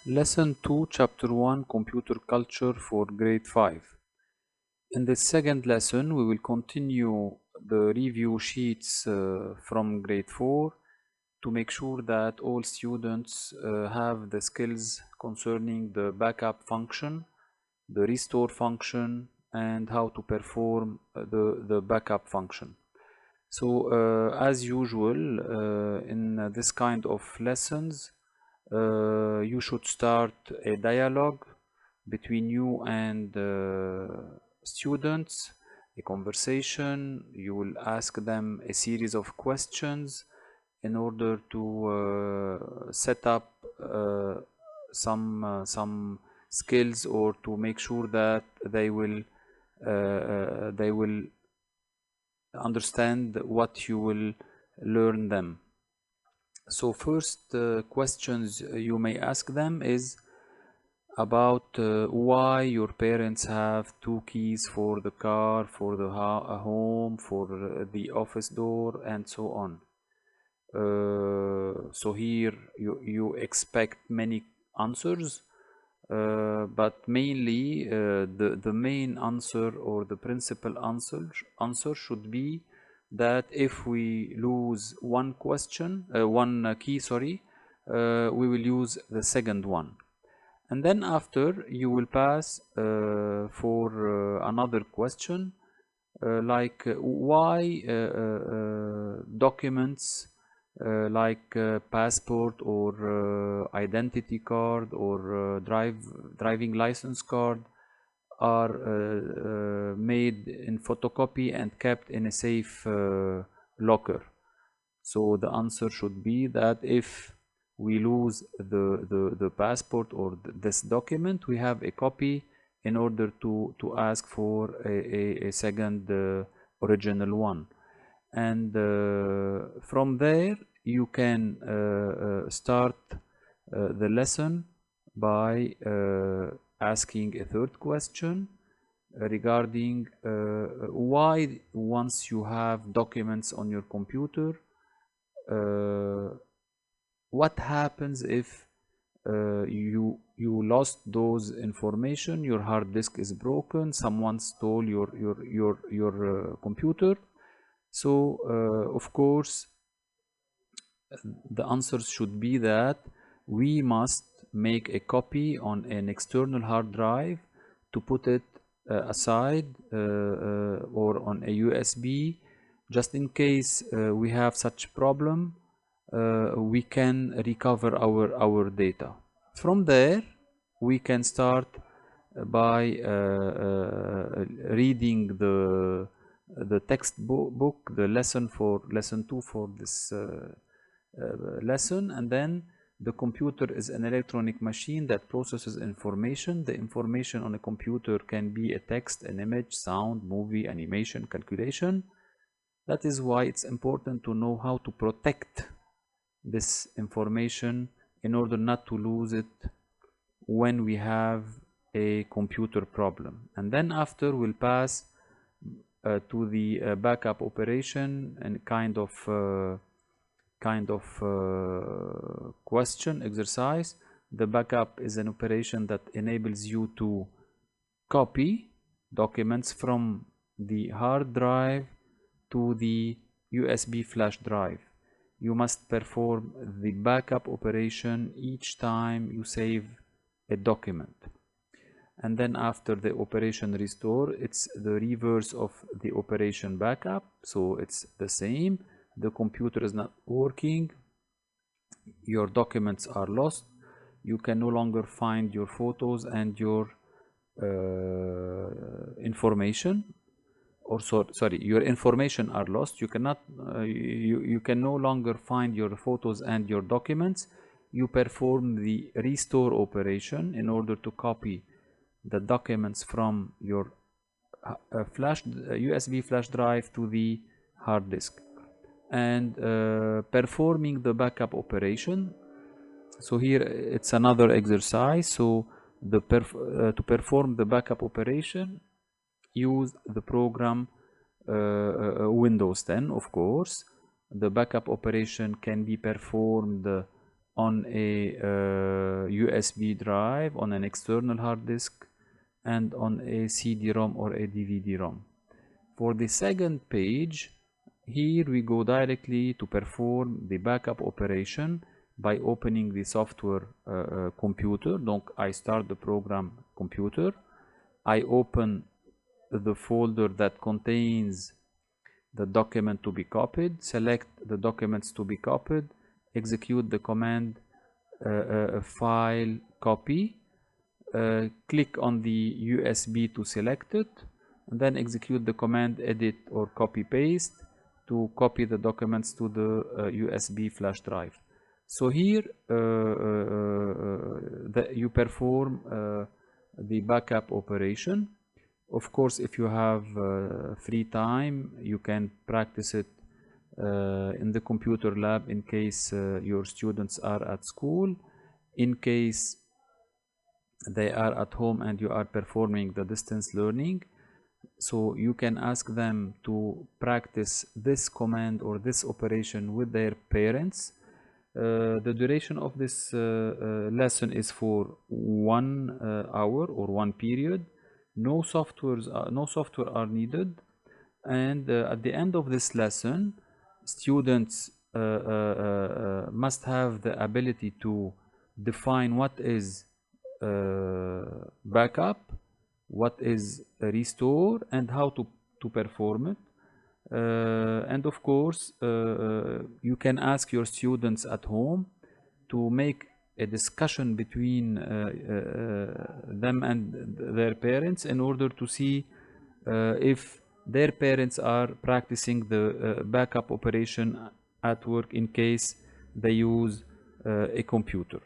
Lesson 2, Chapter 1, Computer Culture for Grade 5. In this second lesson, we will continue the review sheets from Grade 4 to make sure that all students have the skills concerning the backup function, the restore function, and how to perform the backup function. So, as usual, in this kind of lessons, you should start a dialogue between you and students, a conversation. You will ask them a series of questions in order to set up some skills, or to make sure that they will understand what you will learn them. So first questions you may ask them is about why your parents have two keys for the car, for the home, for the office door, and so on. So here you expect many answers, but mainly the main answer, or the principal answer should be that if we lose one key, we will use the second one. And then after, you will pass for another question, like why documents like passport, or identity card, or driving license card are made in photocopy and kept in a safe locker. So the answer should be that if we lose the passport or this document, we have a copy in order to ask for a second original one. And from there, you can start the lesson by asking a third question regarding why, once you have documents on your computer, what happens if you lost those information, your hard disk is broken, someone stole your computer. So of course the answers should be that we must make a copy on an external hard drive to put it aside, or on a USB, just in case we have such problem. We can recover our data. From there, we can start by reading the textbook, the lesson 2 for this lesson. And then the computer is an electronic machine that processes information. The information on a computer can be a text, an image, sound, movie, animation, calculation. That is why it's important to know how to protect this information in order not to lose it when we have a computer problem. And then after, we'll pass to the backup operation, and kind of question exercise. The backup is an operation that enables you to copy documents from the hard drive to the USB flash drive. You must perform the backup operation each time you save a document. And then after the operation restore, it's the reverse of the operation backup. So it's the same. The computer is not working, your documents are lost, you can no longer find your photos and your information, or sorry, your information are lost. You cannot you can no longer find your photos and your documents. You perform the restore operation in order to copy the documents from your USB flash drive to the hard disk, and performing the backup operation. So here it's another exercise. So to perform the backup operation, use the program Windows 10. Of course, the backup operation can be performed on a USB drive, on an external hard disk, and on a CD-ROM or a DVD-ROM. For the second page, here we go directly to perform the backup operation by opening the software computer. Donc I start the program computer, I open the folder that contains the document to be copied, select the documents to be copied, execute the command file copy, click on the USB to select it, and then execute the command edit or copy paste to copy the documents to the USB flash drive. So here you perform the backup operation. Of course, if you have free time, you can practice it in the computer lab in case your students are at school. In case they are at home and you are performing the distance learning, so you can ask them to practice this command or this operation with their parents. The duration of this lesson is for 1 hour or 1 period. No software are needed, and at the end of this lesson, students must have the ability to define what is backup, what is restore, and how to perform it. And of course, you can ask your students at home to make a discussion between them and their parents in order to see if their parents are practicing the backup operation at work in case they use a computer.